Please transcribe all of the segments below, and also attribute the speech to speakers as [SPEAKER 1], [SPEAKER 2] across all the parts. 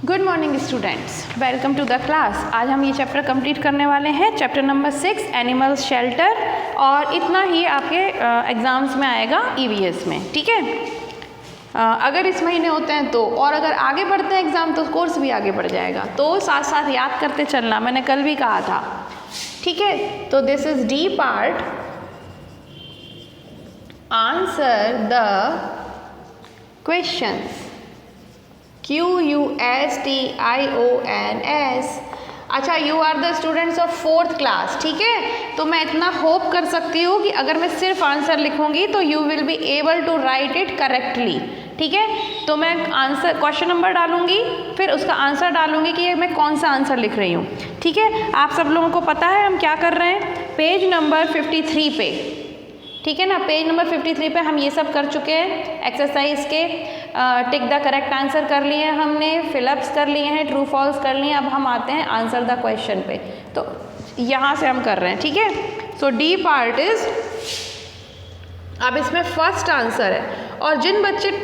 [SPEAKER 1] Good morning students, welcome to the class. आज हम ये चैप्टर कंप्लीट करने वाले हैं, चैप्टर नंबर 6 एनिमल शेल्टर। और इतना ही आपके एग्ज़ाम्स में आएगा EVS में, ठीक है। अगर इस महीने होते हैं तो, और अगर आगे बढ़ते हैं एग्ज़ाम तो कोर्स भी आगे बढ़ जाएगा। तो साथ साथ याद करते चलना, मैंने कल भी कहा था, ठीक है। तो this is D part, answer the questions, QUSTIONS। अच्छा, you are the students of 4th class, ठीक है। तो मैं इतना होप कर सकती हूँ कि अगर मैं सिर्फ आंसर लिखूंगी तो you will be able to write it correctly, ठीक है। तो मैं आंसर क्वेश्चन नंबर डालूंगी, फिर उसका आंसर डालूंगी कि मैं कौन सा आंसर लिख रही हूँ, ठीक है। आप सब लोगों को पता है हम क्या कर रहे हैं, पेज नंबर 53 पे, ठीक है ना। पेज नंबर 53 पे हम ये सब कर चुके हैं एक्सरसाइज के। टिक द करेक्ट आंसर कर लिए हैं हमने, फिलअप्स कर लिए हैं, ट्रू फॉल्स कर लिए हैं। अब हम आते हैं आंसर द क्वेश्चन पे, तो यहाँ से हम कर रहे हैं, ठीक है। सो डी पार्ट इज, अब इसमें फर्स्ट आंसर है। और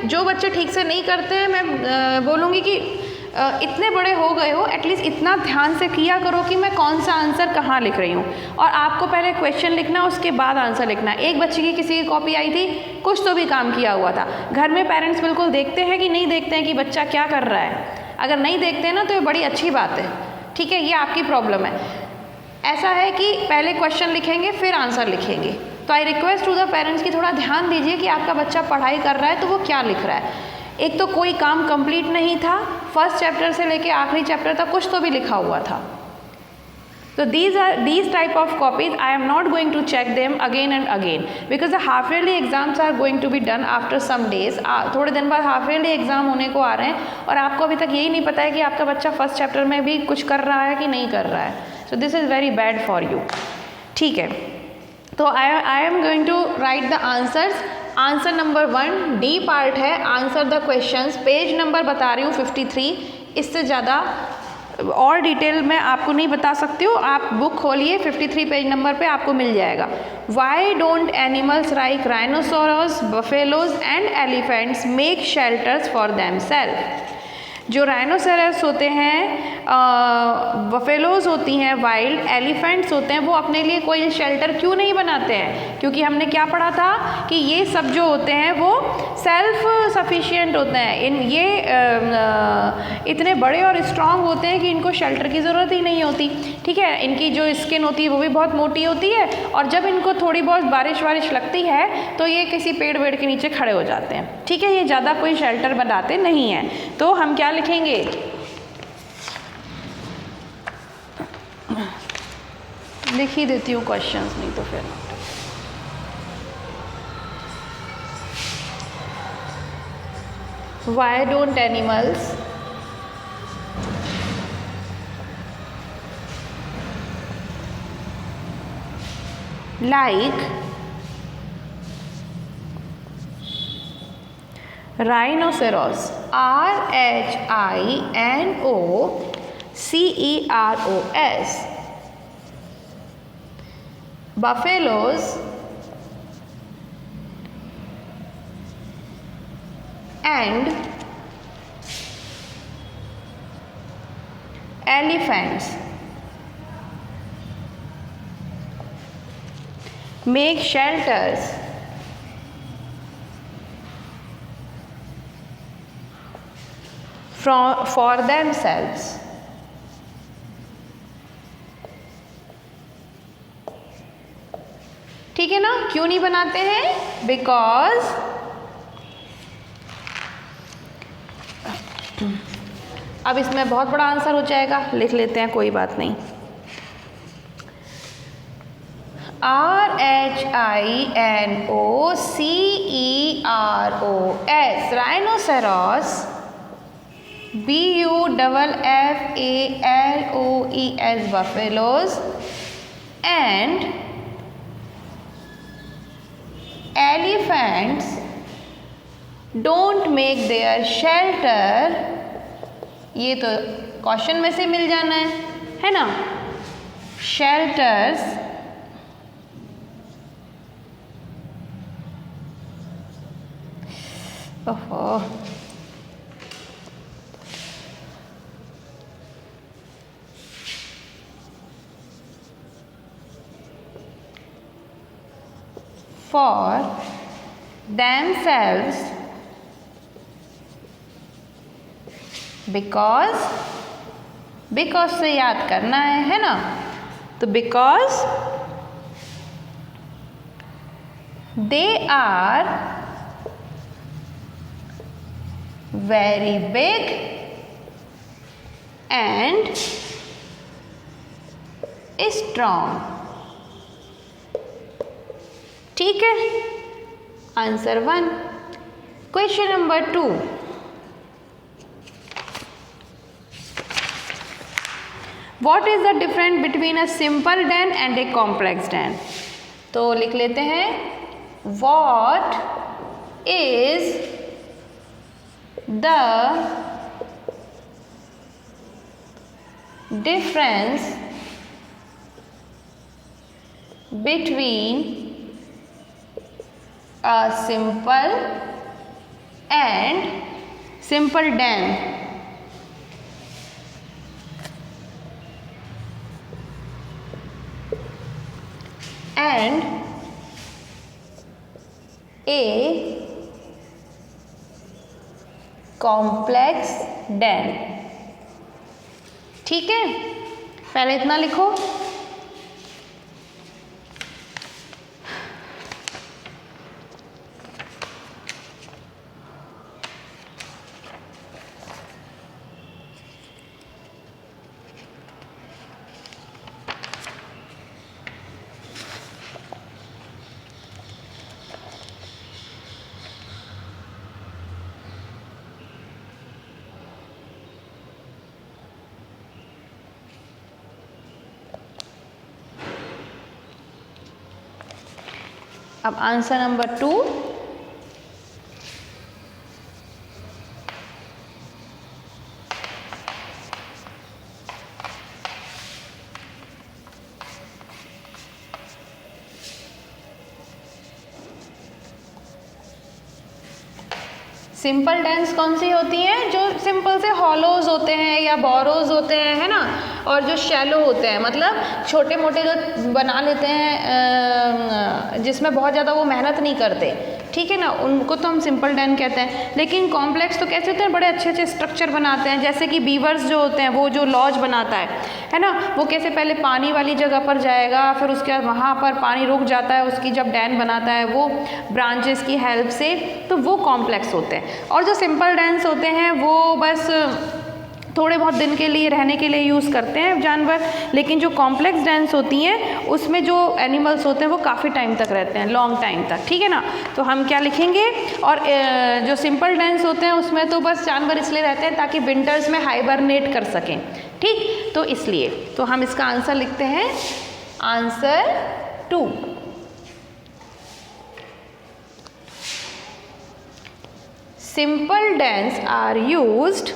[SPEAKER 1] जो बच्चे ठीक से नहीं करते हैं, मैं बोलूँगी कि इतने बड़े हो गए हो, एटलीस्ट इतना ध्यान से किया करो कि मैं कौन सा आंसर कहाँ लिख रही हूँ। और आपको पहले क्वेश्चन लिखना, उसके बाद आंसर लिखना। एक बच्चे की किसी की कॉपी आई थी, कुछ तो भी काम किया हुआ था। घर में पेरेंट्स बिल्कुल देखते हैं कि नहीं देखते हैं कि बच्चा क्या कर रहा है। अगर नहीं देखते हैं ना तो ये बड़ी अच्छी बात है, ठीक है। ये आपकी प्रॉब्लम है। ऐसा है कि पहले क्वेश्चन लिखेंगे फिर आंसर लिखेंगे। तो I request to the parents कि थोड़ा ध्यान दीजिए कि आपका बच्चा पढ़ाई कर रहा है तो वो क्या लिख रहा है। एक तो कोई काम कंप्लीट नहीं था, फर्स्ट चैप्टर से लेके आखिरी चैप्टर तक कुछ तो भी लिखा हुआ था। तो these type of copies I am not going to check them again and again because the half yearly exams are going to be done after some days। थोड़े दिन बाद हाफ ईयरली एग्जाम होने को आ रहे हैं और आपको अभी तक यही नहीं पता है कि आपका बच्चा फर्स्ट चैप्टर में भी कुछ कर रहा है कि नहीं कर रहा है। So this is very bad for you, ठीक है। तो I am going to write the answers. Answer number 1 D part है, answer the questions. Page number बता रही हूँ 53, इससे ज़्यादा और डिटेल मैं आपको नहीं बता सकती हूँ। आप बुक खोलिए, 53 पेज नंबर पे आपको मिल जाएगा। Why don't animals like rhinoceros, buffaloes and elephants make shelters for themselves. जो राइनोसेरस होते हैं, बफेलोज होती हैं वाइल्ड, एलिफेंट्स होते हैं, वो अपने लिए कोई शेल्टर क्यों नहीं बनाते हैं? क्योंकि हमने क्या पढ़ा था कि ये सब जो होते हैं वो सेल्फ सफिशिएंट होते हैं। ये इतने बड़े और स्ट्रांग होते हैं कि इनको शेल्टर की ज़रूरत ही नहीं होती, ठीक है। इनकी जो स्किन होती है वो भी बहुत मोटी होती है, और जब इनको थोड़ी बहुत बारिश वारिश लगती है तो ये किसी पेड़ वेड़ के नीचे खड़े हो जाते हैं, ठीक है। ये ज़्यादा कोई शेल्टर बनाते नहीं हैं। तो हम क्या लिखेंगे, लिख ही देती हूँ क्वेश्चंस, नहीं तो फिर Y don't animals like rhinoceros, RHINOCEROS, buffaloes and elephants make shelters for themselves। ठीक है ना। क्यों नहीं बनाते हैं? बिकॉज अब इसमें बहुत बड़ा आंसर हो जाएगा, लिख लेते हैं, कोई बात नहीं। RHINOCEROS rhinoceros, BUFFALOES buffaloes and elephants don't make their shelter। ये तो क्वेश्चन में से मिल जाना है ना। शेल्टर्स for themselves because से याद करना है ना, तो because they are very big and strong। ठीक है, answer 1। Question number 2, what is the difference between a simple Dan and a complex Dan. तो लिख लेते हैं, what is the difference between a simple and simple DAN। and a complex DAN। ठीक है, पहले इतना लिखो। अब आंसर नंबर 2, सिंपल डेंस कौन सी होती हैं, जो सिंपल से हॉलोज होते हैं या बोरोज होते हैं, है ना, और जो शैलो होते हैं, मतलब छोटे मोटे जो बना लेते हैं जिसमें बहुत ज़्यादा वो मेहनत नहीं करते, ठीक है ना, उनको तो हम सिंपल डैन कहते हैं। लेकिन कॉम्प्लेक्स तो कैसे होते हैं, बड़े अच्छे अच्छे स्ट्रक्चर बनाते हैं, जैसे कि बीवर्स जो होते हैं, वो जो लॉज बनाता है ना, वो कैसे पहले पानी वाली जगह पर जाएगा, फिर उसके बाद वहाँ पर पानी रुक जाता है, उसकी जब डैन बनाता है वो ब्रांचेस की हेल्प से, तो वो कॉम्प्लेक्स होते हैं। और जो सिंपल डैन्स होते हैं वो बस थोड़े बहुत दिन के लिए रहने के लिए यूज़ करते हैं जानवर, लेकिन जो कॉम्प्लेक्स डेंस होती हैं उसमें जो एनिमल्स होते हैं वो काफ़ी टाइम तक रहते हैं, लॉन्ग टाइम तक, ठीक है ना। तो हम क्या लिखेंगे, और जो सिंपल डेंस होते हैं उसमें तो बस जानवर इसलिए रहते हैं ताकि विंटर्स में हाइबरनेट कर सकें, ठीक, तो इसलिए तो हम इसका आंसर लिखते हैं, answer 2। Simple dens are used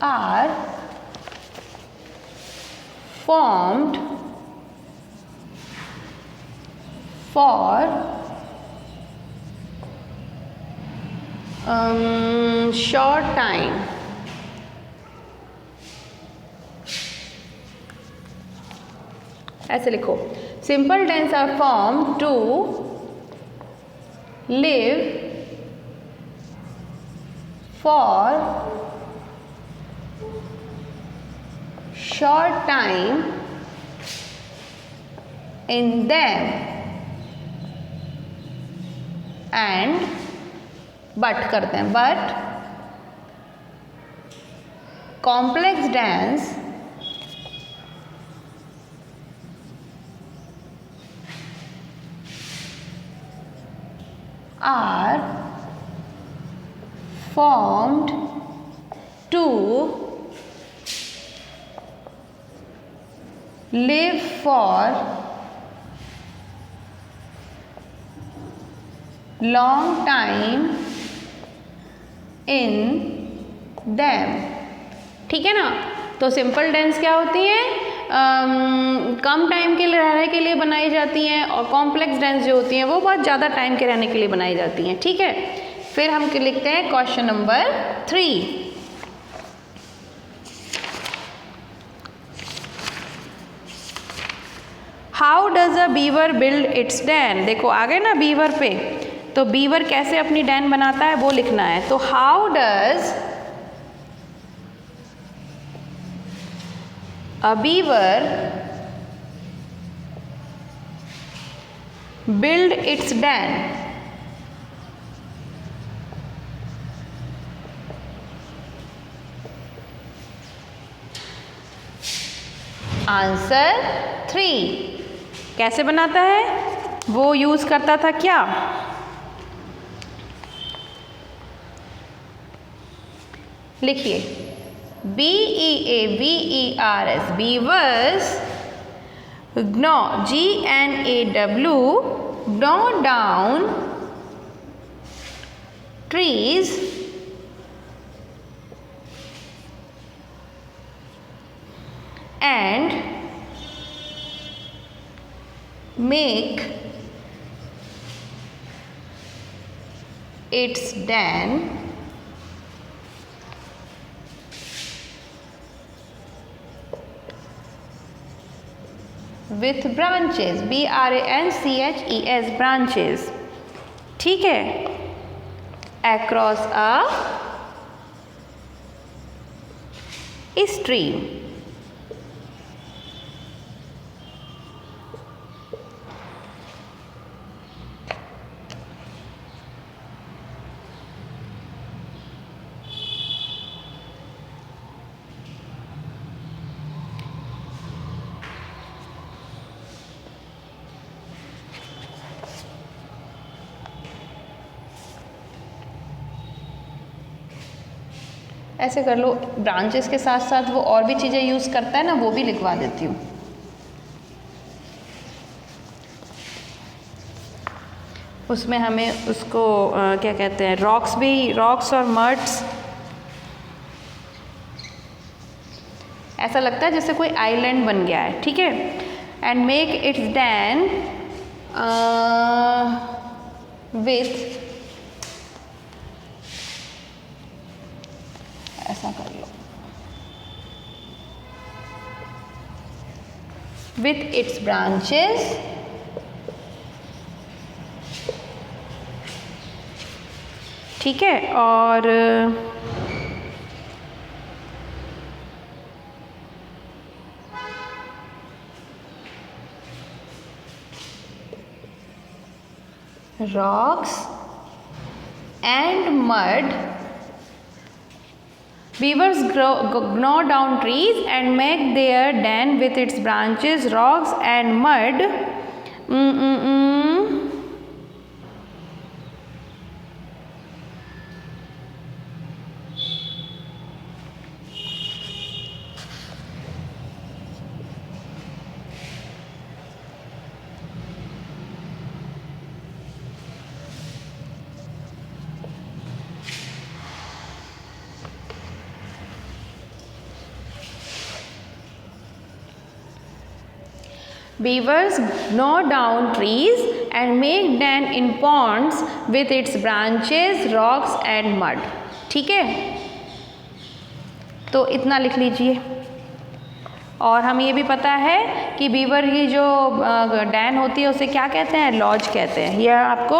[SPEAKER 1] are formed for short time ऐसे लिखो, simple dens are form to live for short time in them and but करते हैं, but complex dance are formed to live for long time in them, ठीक है ना। तो simple dense क्या होती हैं, कम टाइम के लिए रहने के लिए बनाई जाती हैं, और कॉम्प्लेक्स डेंस जो होती हैं वो बहुत ज़्यादा टाइम के रहने के लिए बनाई जाती हैं, ठीक है। फिर हम लिखते हैं question number 3। Does a beaver build its Dan, देखो आ गए ना बीवर पे, तो बीवर कैसे अपनी डैन बनाता है वो लिखना है। तो how does a beaver build its dam? Answer 3। कैसे बनाता है, वो यूज करता था क्या, लिखिए BEAVERS, beavers, gnaw, GNAW, gnaw down trees and make its den with branches, BRANCHES, branches, ठीक है, across a stream। ऐसे कर लो, ब्रांचेस के साथ साथ वो और भी चीज़ें यूज़ करता है ना, वो भी लिखवा देती हूँ। उसमें हमें उसको क्या कहते हैं, रॉक्स और मड्स, ऐसा लगता है जैसे कोई आइलैंड बन गया है, ठीक है। And make it's Dan with, ऐसा कर लो, with its branches ठीक है, और rocks and mud, beavers gnaw down trees and make their den with its branches, rocks and mud। Beavers gnaw down trees and make den in ponds with its branches, rocks and mud। ठीक है, तो इतना लिख लीजिए। और हमें ये भी पता है कि बीवर की जो डैन होती है उसे क्या कहते हैं, लॉज कहते हैं, यह आपको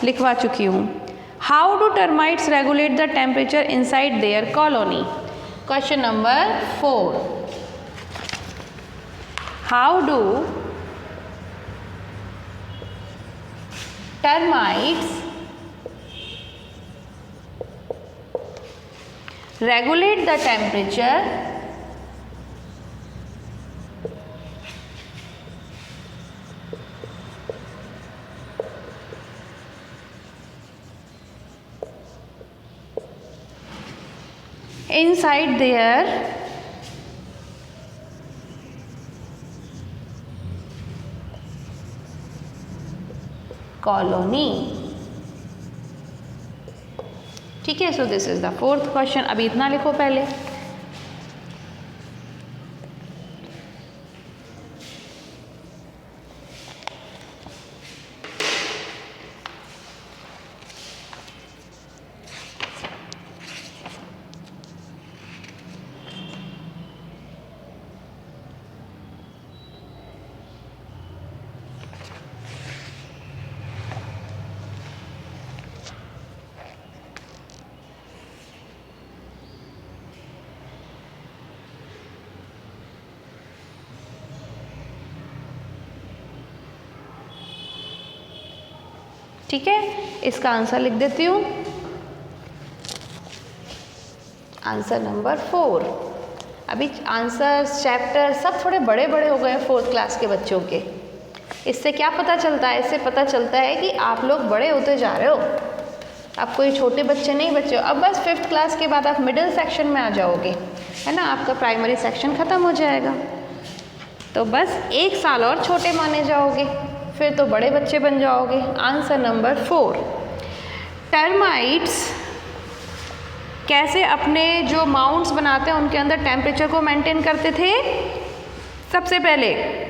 [SPEAKER 1] लिखवा चुकी हूँ। How do termites regulate the temperature inside their colony? Question number 4, how do termites regulate the temperature inside their colony? ठीक है, so this is the 4th question. अभी इतना लिखो पहले। ठीक है, इसका आंसर लिख देती हूँ, आंसर नंबर 4। अभी आंसर चैप्टर सब थोड़े बड़े बड़े हो गए 4th क्लास के बच्चों के। इससे क्या पता चलता है? इससे पता चलता है कि आप लोग बड़े होते जा रहे हो, आप कोई छोटे बच्चे नहीं बचे हो। अब बस 5th क्लास के बाद आप मिडिल सेक्शन में आ जाओगे, है ना, आपका प्राइमरी सेक्शन ख़त्म हो जाएगा, तो बस 1 साल और छोटे माने जाओगे, फिर तो बड़े बच्चे बन जाओगे। Answer number 4। टर्माइट्स कैसे अपने जो माउंट्स बनाते हैं उनके अंदर टेम्परेचर को मेंटेन करते थे? सबसे पहले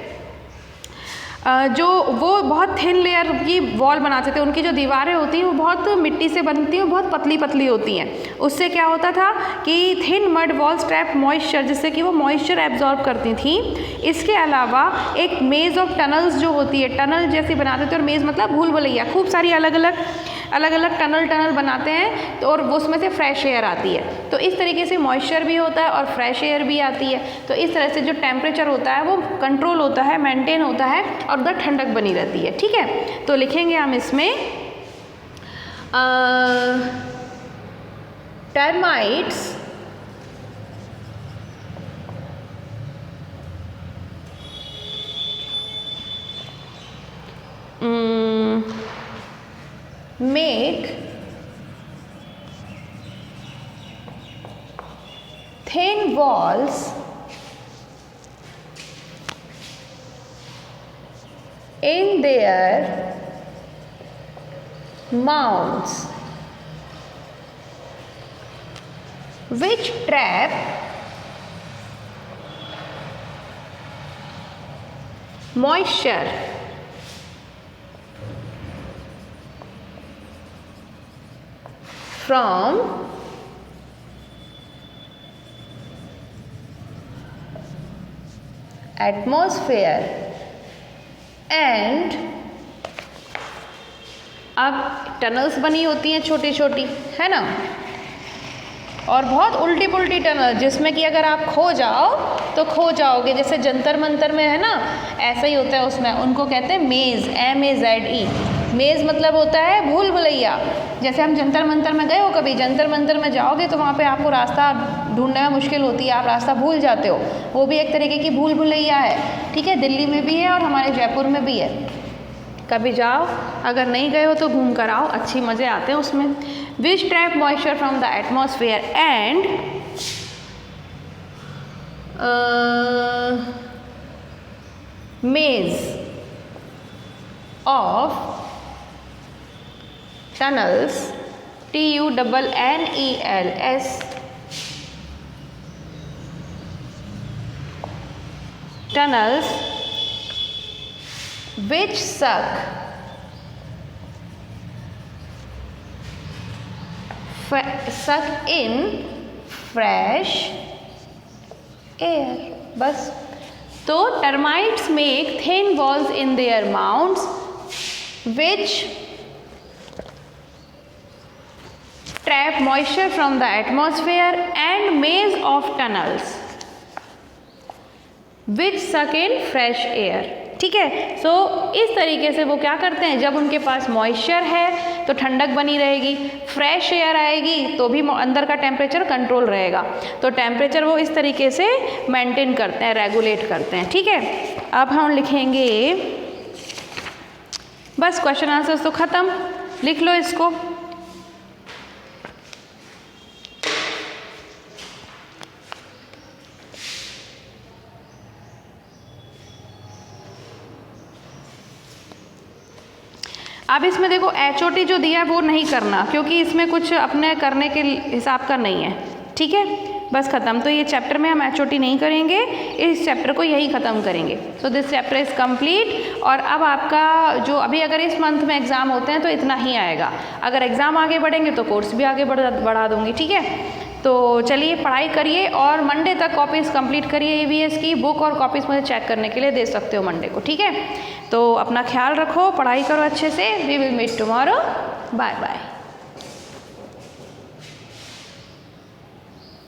[SPEAKER 1] जो वो बहुत थिन लेयर की वॉल बनाते थे, उनकी जो दीवारें होती हैं वो बहुत मिट्टी से बनती हैं, बहुत पतली पतली होती हैं। उससे क्या होता था कि thin mud walls trap moisture, जिससे कि वो मॉइस्चर एब्जॉर्ब करती थी। इसके अलावा एक मेज़ ऑफ टनल्स जो होती है, टनल जैसी बनाते थे, और मेज़ मतलब भूल भुलैया, खूब सारी अलग अलग टनल बनाते हैं, तो और उसमें से फ्रेश एयर आती है। तो इस तरीके से मॉइस्चर भी होता है और फ्रेश एयर भी आती है। तो इस तरह से जो टेम्परेचर होता है वो कंट्रोल होता है, मेंटेन होता है, और उधर ठंडक बनी रहती है। ठीक है, तो लिखेंगे हम इसमें termites make thin walls in their mounds which trap moisture from atmosphere and अब टनल्स बनी होती हैं छोटी छोटी, है ना, और बहुत उल्टी पुल्टी टनल, जिसमें कि अगर आप खो जाओ तो खो जाओगे, जैसे जंतर मंतर में है ना, ऐसा ही होता है उसमें। उनको कहते हैं मेज़, MAZE। मेज़ मतलब होता है भूल भुलैया। जैसे हम जंतर मंतर में गए हो कभी, जंतर मंतर में जाओगे तो वहाँ पे आपको रास्ता ढूंढने में मुश्किल होती है, आप रास्ता भूल जाते हो, वो भी एक तरीके की भूल भुलैया है। ठीक है, दिल्ली में भी है और हमारे जयपुर में भी है। कभी जाओ, अगर नहीं गए हो तो घूम कर आओ, अच्छी मज़े आते हैं उसमें। Which trap moisture from the atmosphere and maze of tunnels, TUNNELS, tunnels which suck in fresh air। बस, तो termites make thin walls in their mounds which trap moisture from the atmosphere and maze of tunnels which suck in fresh air। ठीक है, सो इस तरीके से वो क्या करते हैं, जब उनके पास मॉइस्चर है तो ठंडक बनी रहेगी, फ्रेश एयर आएगी तो भी अंदर का टेम्परेचर कंट्रोल रहेगा। तो टेम्परेचर वो इस तरीके से मेंटेन करते हैं, रेगुलेट करते हैं। ठीक है, अब हम लिखेंगे, बस क्वेश्चन आंसर्स तो ख़त्म, लिख लो इसको। अब इसमें देखो HOT जो दिया है वो नहीं करना, क्योंकि इसमें कुछ अपने करने के हिसाब का नहीं है। ठीक है, बस ख़त्म। तो ये चैप्टर में हम HOT नहीं करेंगे, इस चैप्टर को यही ख़त्म करेंगे। So this chapter is complete. और अब आपका जो अभी अगर इस मंथ में एग्ज़ाम होते हैं तो इतना ही आएगा, अगर एग्ज़ाम आगे बढ़ेंगे तो कोर्स भी आगे बढ़ा दूँगी। ठीक है, तो चलिए पढ़ाई करिए और मंडे तक कॉपीज़ कंप्लीट करिए। EVS की बुक और कॉपीज़ मुझे चेक करने के लिए दे सकते हो मंडे को। ठीक है, तो अपना ख्याल रखो, पढ़ाई करो अच्छे से। We will meet tomorrow, bye bye.